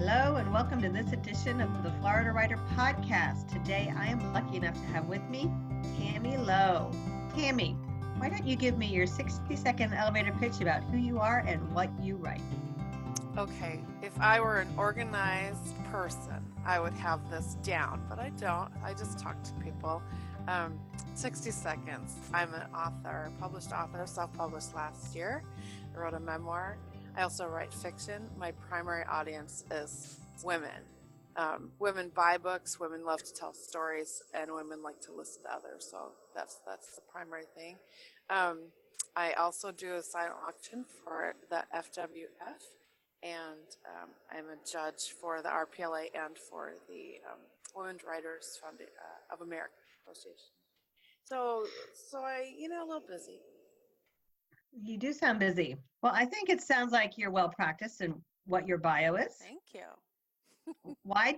Hello and welcome to this edition of the Florida Writer Podcast. Today I am lucky enough to have with me Tami Lowe. Tami, why don't you give me your 60-second elevator pitch about who you are and what you write? Okay, if I were an organized person, I would have this down, but I don't. I just talk to people. 60 seconds. I'm an author, published author, self-published last year. I wrote a memoir. I also write fiction. My primary audience is women. Women buy books, women love to tell stories, and women like to listen to others. So that's the primary thing. I also do a silent auction for the FWF, and I'm a judge for the RPLA and for the Women's Writers of America Association. So I, a little busy. You do sound busy. Well, I think it sounds like you're well practiced in what your bio is. Thank you. Why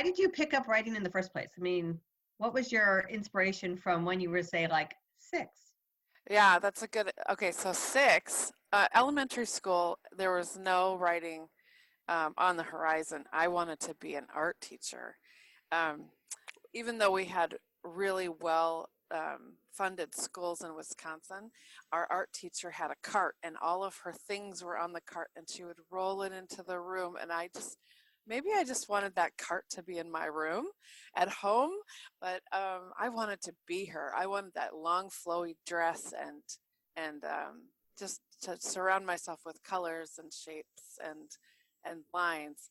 did you pick up writing in the first place? I mean, what was your inspiration from when you were, say, like 6? Yeah, that's a good. Okay, so 6, elementary school, there was no writing on the horizon. I wanted to be an art teacher. Even though we had really well funded schools in Wisconsin, our art teacher had a cart and all of her things were on the cart and she would roll it into the room, and maybe I just wanted that cart to be in my room at home, but I wanted to be her. I wanted that long flowy dress and just to surround myself with colors and shapes and lines.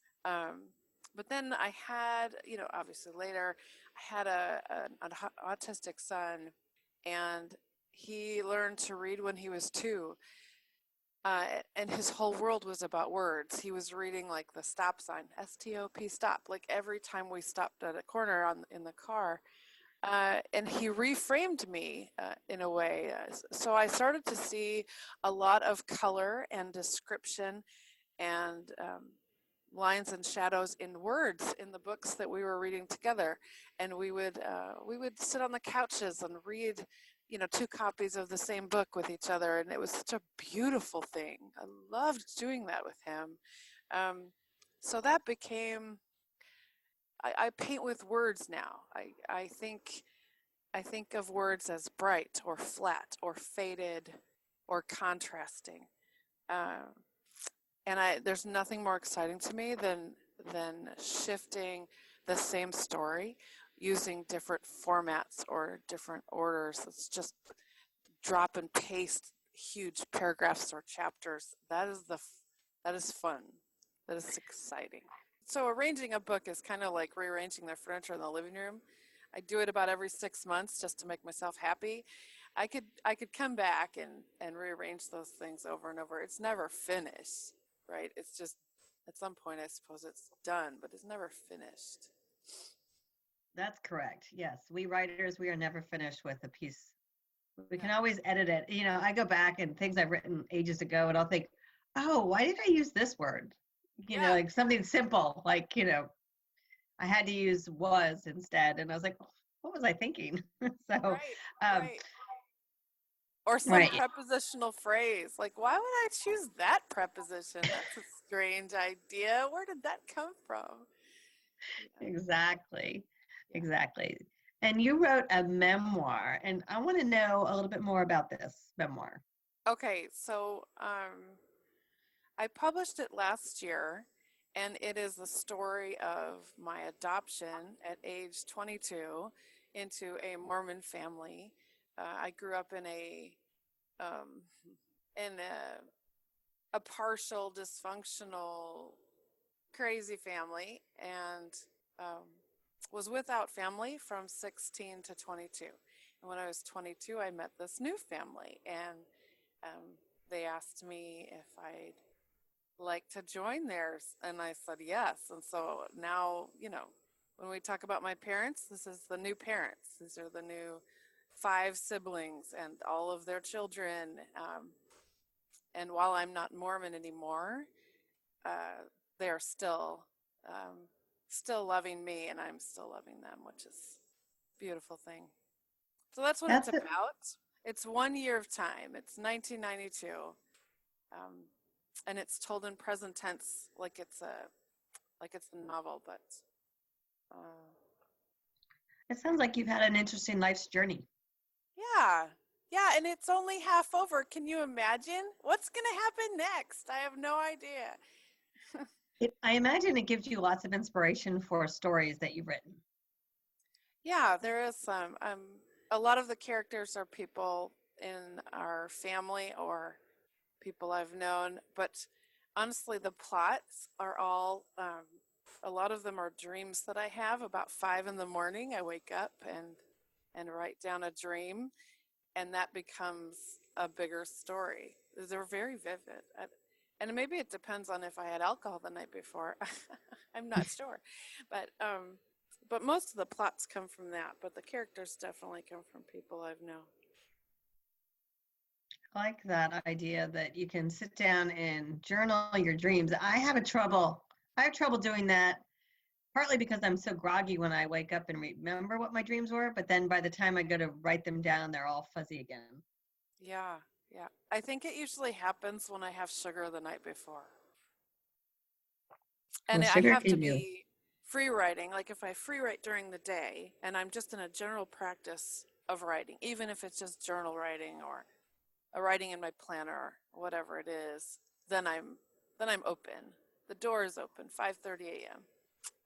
But then I had, obviously later, I had an autistic son, and he learned to read when he was 2. And his whole world was about words. He was reading like the stop sign, S-T-O-P, stop, like every time we stopped at a corner in the car. And he reframed me in a way. So I started to see a lot of color and description and lines and shadows in words in the books that we were reading together, and we would sit on the couches and read 2 copies of the same book with each other, and it was such a beautiful thing. I loved doing that with him. So that became, I paint with words now. I think of words as bright or flat or faded or contrasting. And there's nothing more exciting to me than shifting the same story using different formats or different orders. It's just drop and paste huge paragraphs or chapters. That is fun. That is exciting. So arranging a book is kind of like rearranging the furniture in the living room. I do it about every 6 months just to make myself happy. I could come back and rearrange those things over and over. It's never finished. Right? It's just, at some point, I suppose it's done, but it's never finished. That's correct. Yes. We writers, we are never finished with a piece. We can always edit it. I go back and things I've written ages ago, and I'll think, oh, why did I use this word? Like something simple, like, I had to use was instead. And I was like, what was I thinking? So, right. Or some prepositional phrase. Like, why would I choose that preposition? That's a strange idea. Where did that come from? Exactly. And you wrote a memoir, and I want to know a little bit more about this memoir. Okay, so I published it last year, and it is the story of my adoption at age 22 into a Mormon family. I grew up in a partial dysfunctional crazy family, and was without family from 16 to 22. And when I was 22, I met this new family, and they asked me if I'd like to join theirs, and I said yes. And so now, when we talk about my parents, this is the new parents. These are the new 5 siblings and all of their children. And while I'm not Mormon anymore, they are still loving me, and I'm still loving them, which is a beautiful thing. So that's what it's about. It's 1 year of time. It's 1992. And it's told in present tense, like it's like it's a novel, but It sounds like you've had an interesting life's journey. yeah. Yeah, and it's only half over. Can you imagine what's going to happen next? I have no idea. I imagine it gives you lots of inspiration for stories that you've written. Yeah, there is some. A lot of the characters are people in our family or people I've known, but honestly, the plots are all, a lot of them are dreams that I have. About 5 in the morning, I wake up and write down a dream, and that becomes a bigger story. They're very vivid. And maybe it depends on if I had alcohol the night before. I'm not sure. But most of the plots come from that, but the characters definitely come from people I've known. I like that idea that you can sit down and journal your dreams. I have trouble doing that, partly because I'm so groggy when I wake up and remember what my dreams were, but then by the time I go to write them down, they're all fuzzy again. Yeah, yeah. I think it usually happens when I have sugar the night before. Well, And I sugar have to can do. be free writing. Like if I free write during the day and I'm just in a general practice of writing, even if it's just journal writing or a writing in my planner, whatever it is, then I'm open. The door is open, 5:30 a.m.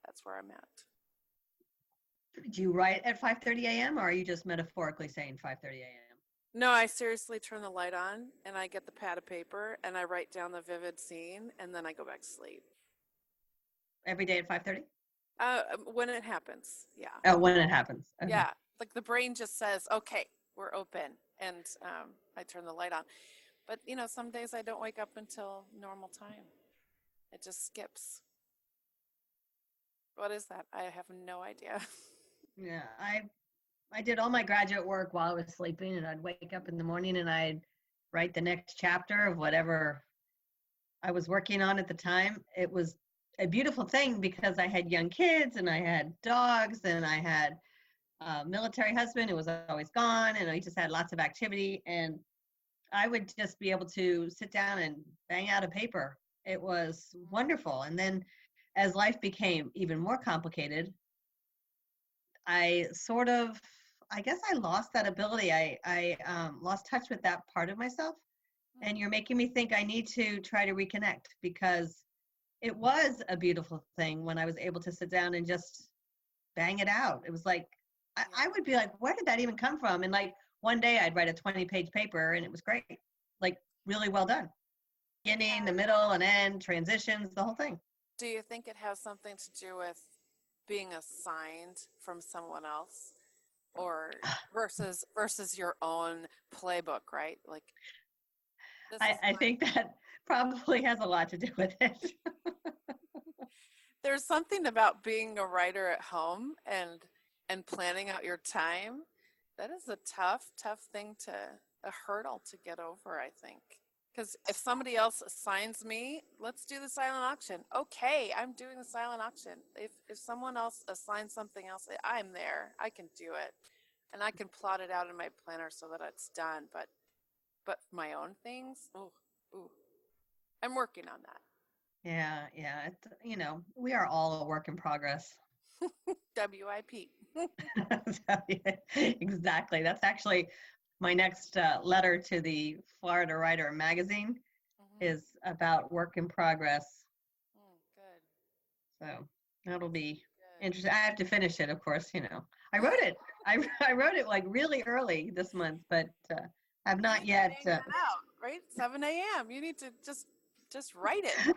That's where I'm at. Do you write at 5:30 a.m. or are you just metaphorically saying 5:30 a.m.? No, I seriously turn the light on and I get the pad of paper and I write down the vivid scene and then I go back to sleep. Every day at 5:30? When it happens, yeah. Oh, when it happens. Okay. Yeah, like the brain just says, okay, we're open, and I turn the light on. But some days I don't wake up until normal time. It just skips. What is that? I have no idea. Yeah, I did all my graduate work while I was sleeping, and I'd wake up in the morning and I'd write the next chapter of whatever I was working on at the time. It was a beautiful thing because I had young kids and I had dogs and I had a military husband who was always gone, and I just had lots of activity, and I would just be able to sit down and bang out a paper. It was wonderful. And then as life became even more complicated, I sort of, I guess I lost that ability. I lost touch with that part of myself. And you're making me think I need to try to reconnect, because it was a beautiful thing when I was able to sit down and just bang it out. It was like, I would be like, where did that even come from? And like one day I'd write a 20-page paper and it was great, like really well done. Beginning, the middle, and end, transitions, the whole thing. Do you think it has something to do with being assigned from someone else, or versus your own playbook, right? Like this is I think that probably has a lot to do with it. there's something about being a writer at home and planning out your time. That is a tough thing a hurdle to get over, I think. Because if somebody else assigns me, let's do the silent auction. Okay, I'm doing the silent auction. If someone else assigns something else, I'm there. I can do it, and I can plot it out in my planner so that it's done. But my own things, ooh, I'm working on that. Yeah, yeah. We are all a work in progress. WIP. Exactly. That's actually my next letter to the Florida Writer magazine Mm-hmm. is about work in progress. Good. So that'll be Good. interesting. I have to finish it, of course. I wrote it. I wrote it like really early this month, but have not yet. Bang that out, right? 7 a.m. You need to just write it.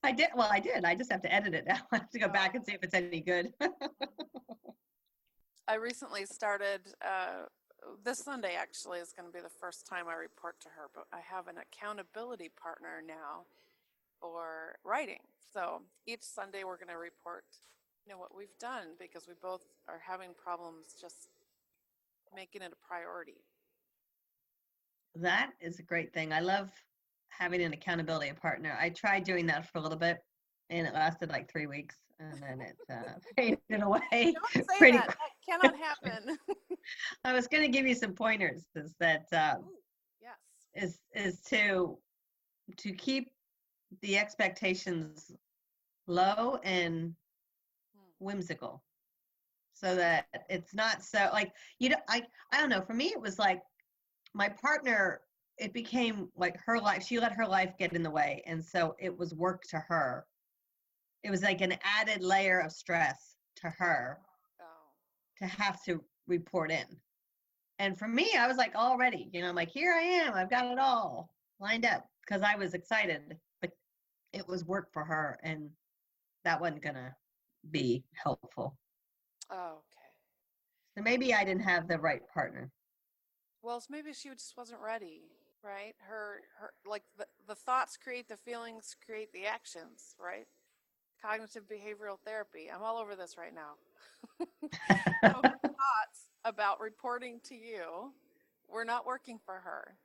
I did. Well, I did. I just have to edit it now. I have to go back and see if it's any good. I recently started, this Sunday actually is going to be the first time I report to her, but I have an accountability partner now for writing. So each Sunday we're going to report, what we've done, because we both are having problems just making it a priority. That is a great thing. I love having an accountability partner. I tried doing that for a little bit, and it lasted like 3 weeks, and then it faded away. Don't say pretty that. That cannot happen. I was going to give you some pointers. Is that Ooh, yes. is to keep the expectations low and Hmm. whimsical, so that it's not so like, you know, I don't know. For me, it was like my partner, it became like her life. She let her life get in the way, and so it was work to her. It was like an added layer of stress to her Oh. to have to report in. And for me, I was like all ready, you know, I'm like, here I am, I've got it all lined up because I was excited, but it was work for her, and that wasn't gonna be helpful. Oh, okay. So maybe I didn't have the right partner. Well, maybe she just wasn't ready, right? Her like the thoughts create the feelings, create the actions, right? Cognitive behavioral therapy. I'm all over this right now. So her thoughts about reporting to you were not working for her.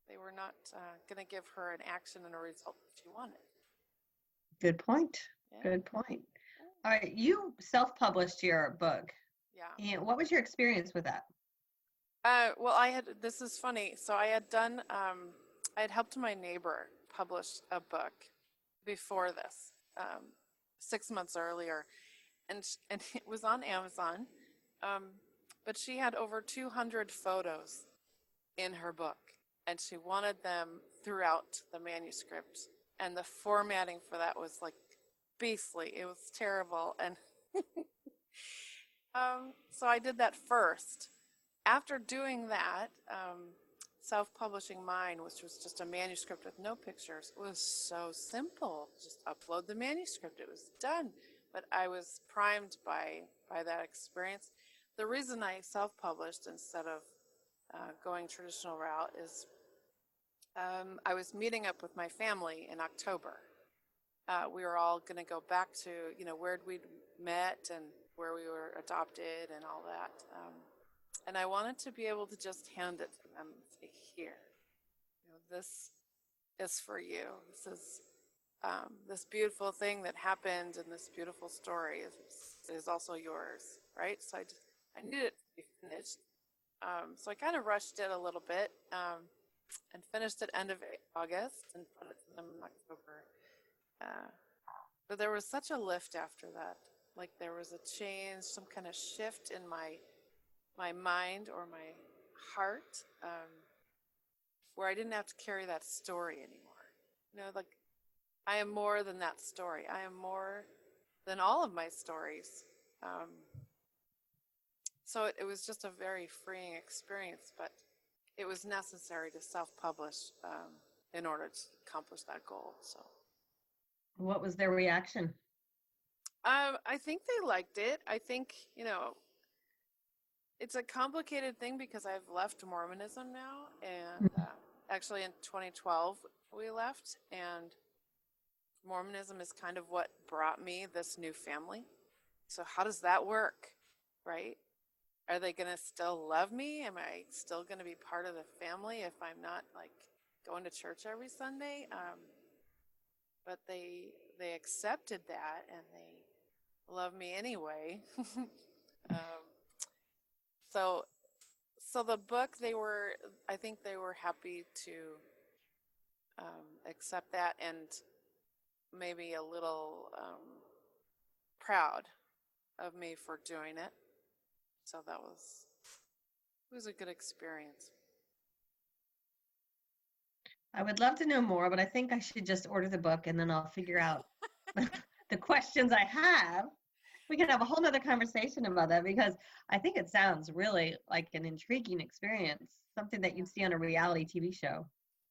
They were not going to give her an action and a result that she wanted. Good point. Yeah. Good point. All right, you self-published your book, Yeah. and what was your experience with that? Well, this is funny. So I had helped my neighbor publish a book before this, 6 months earlier, and it was on Amazon. Um, but she had over 200 photos in her book, and she wanted them throughout the manuscript. And the formatting for that was like beastly. It was terrible. And so I did that first. After doing that, self-publishing mine, which was just a manuscript with no pictures, was so simple. Just upload the manuscript. It was done. But I was primed by that experience. The reason I self-published instead of going traditional route is I was meeting up with my family in October. We were all going to go back to, where we'd met and where we were adopted and all that. And I wanted to be able to just hand it to them and say, here, this is for you. This beautiful thing that happened and this beautiful story is also yours, right? So I needed it to be finished. So I kind of rushed it a little bit and finished at end of August and put it to them in October. Uh, but there was such a lift after that. Like there was a change, some kind of shift in my mind or my heart, where I didn't have to carry that story anymore. Like I am more than that story. I am more than all of my stories. Um, so it was just a very freeing experience, but it was necessary to self-publish in order to accomplish that goal. So What was their reaction? I think they liked it. I think, it's a complicated thing because I've left Mormonism now, and actually in 2012 we left, and Mormonism is kind of what brought me this new family. So how does that work, right? Are they going to still love me? Am I still going to be part of the family if I'm not like going to church every Sunday? But they accepted that and they love me anyway. um, so so the book, I think they were happy to accept that and maybe a little proud of me for doing it. So it was a good experience. I would love to know more, but I think I should just order the book and then I'll figure out the questions I have. We can have a whole nother conversation about that because I think it sounds really like an intriguing experience, something that you'd see on a reality TV show.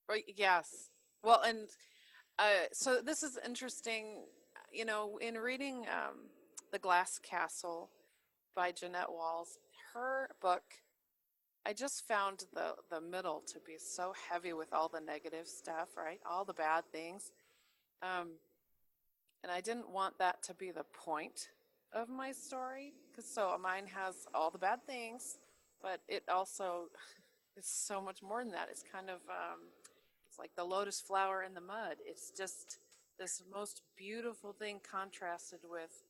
Right, yes. Well, and so this is interesting, in reading The Glass Castle by Jeanette Walls, her book, I just found the middle to be so heavy with all the negative stuff, right? All the bad things. Um, and I didn't want that to be the point of my story, because so mine has all the bad things, but it also is so much more than that. It's kind of, it's like the lotus flower in the mud. It's just this most beautiful thing contrasted with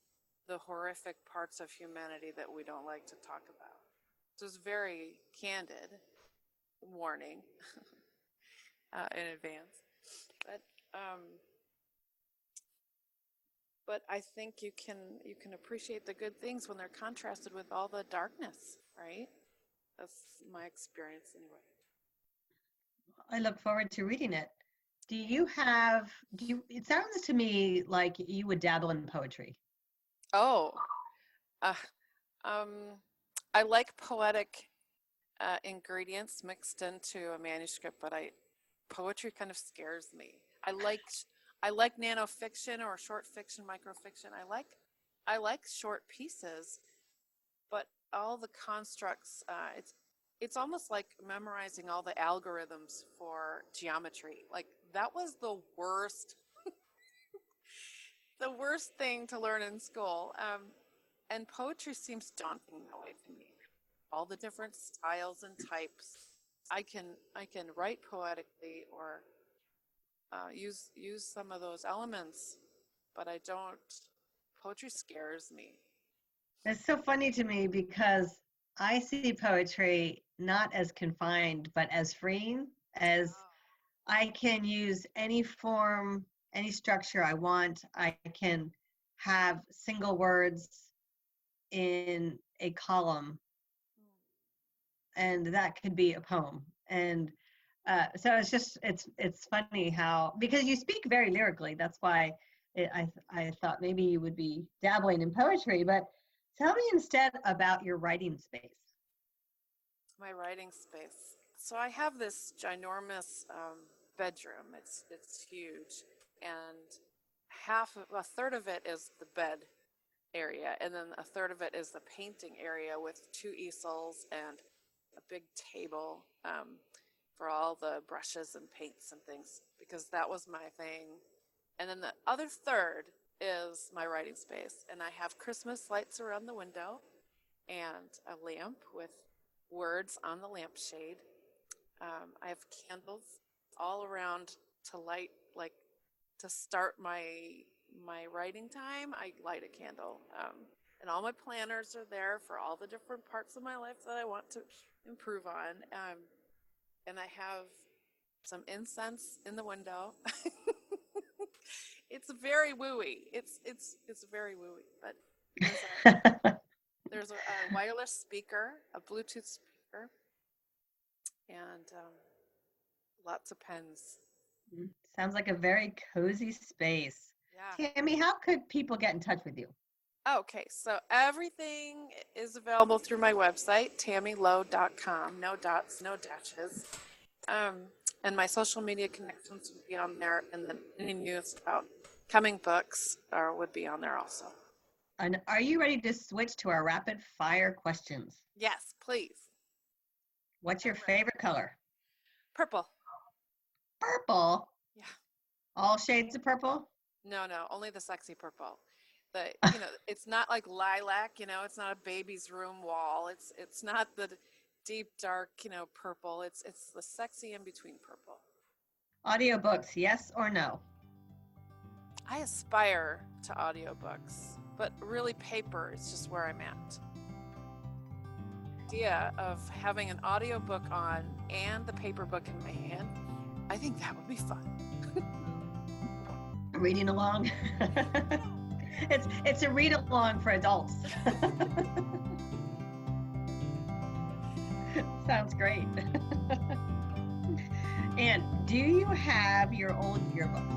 the horrific parts of humanity that we don't like to talk about. So it's very candid warning in advance. But but I think you can appreciate the good things when they're contrasted with all the darkness, right? That's my experience anyway. I look forward to reading it. It sounds to me like you would dabble in poetry. Oh, uh, um, I like poetic ingredients mixed into a manuscript, but poetry kind of scares me. I like nanofiction or short fiction, microfiction. I like short pieces, but all the constructs, it's almost like memorizing all the algorithms for geometry. Like that was the worst thing to learn in school. And poetry seems daunting that way to me. All the different styles and types. I can write poetically or use some of those elements, but I don't. Poetry scares me. It's so funny to me because I see poetry not as confined, but as freeing, as I can use any form, any structure I want. I can have single words in a column, and that could be a poem. And so it's funny how, because you speak very lyrically, that's why I thought maybe you would be dabbling in poetry. But tell me instead about your writing space. My writing space. So I have this ginormous bedroom. It's huge, and a third of it is the bed area, and then a third of it is the painting area with 2 easels and a big table for all the brushes and paints and things, because that was my thing. And then the other third is my writing space, and I have Christmas lights around the window and a lamp with words on the lampshade. I have candles all around to light, like to start my writing time. I light a candle, and all my planners are there for all the different parts of my life that I want to improve on. And I have some incense in the window. It's very wooey. It's very wooey, but there's a wireless speaker, a Bluetooth speaker, and lots of pens. Sounds like a very cozy space. Yeah. Tami, how could people get in touch with you? Okay, so everything is available through my website, tamilowe.com. No dots, no dashes. And my social media connections would be on there, and then any news about coming books would be on there also. And are you ready to switch to our rapid fire questions? Yes, please. What's your favorite color? Purple. Purple? Yeah. All shades of purple? No, only the sexy purple. It's not like lilac, it's not a baby's room wall. It's not the deep, dark, purple. It's the sexy in between purple. Audiobooks, yes or no? I aspire to audiobooks, but really paper is just where I'm at. The idea of having an audiobook on and the paper book in my hand, I think that would be fun. Reading along. It's a read along for adults. Sounds great. And do you have your old yearbooks?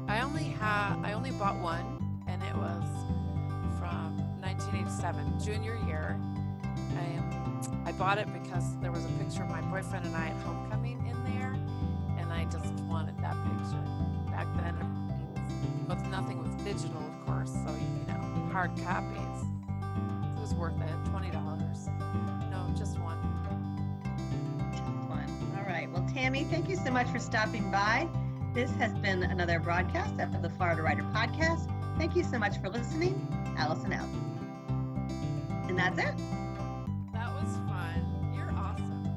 I only bought one, and it was from 1987, junior year. I bought it because there was a picture of my boyfriend and I at homecoming in there, and I just wanted that picture. Back then, nothing was digital, of course, so hard copies. It was worth it, $20. No, just one. Just one. All right. Well, Tami, thank you so much for stopping by. This has been another broadcast of the Florida Writer Podcast. Thank you so much for listening. Allison out. And that's it. That was fun. You're awesome.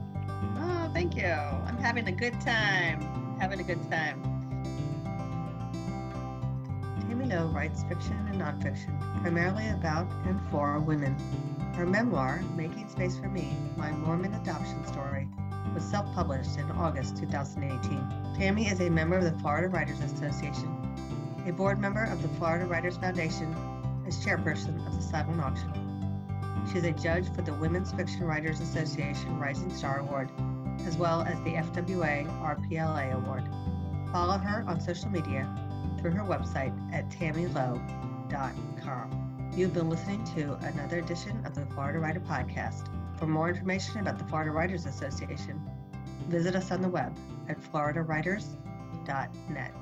Oh, thank you. I'm having a good time. Tami Lowe writes fiction and nonfiction, primarily about and for women. Her memoir, Making Space for Me, My Mormon Adoption Story, was self-published in August 2018. Tami is a member of the Florida Writers Association, a board member of the Florida Writers Foundation, as chairperson of the silent auction. She is a judge for the Women's Fiction Writers Association Rising Star Award, as well as the FWA RPLA Award. Follow her on social media through her website at tamilowe.com. You've been listening to another edition of the Florida Writer Podcast. For more information about the Florida Writers Association, visit us on the web at floridawriters.net.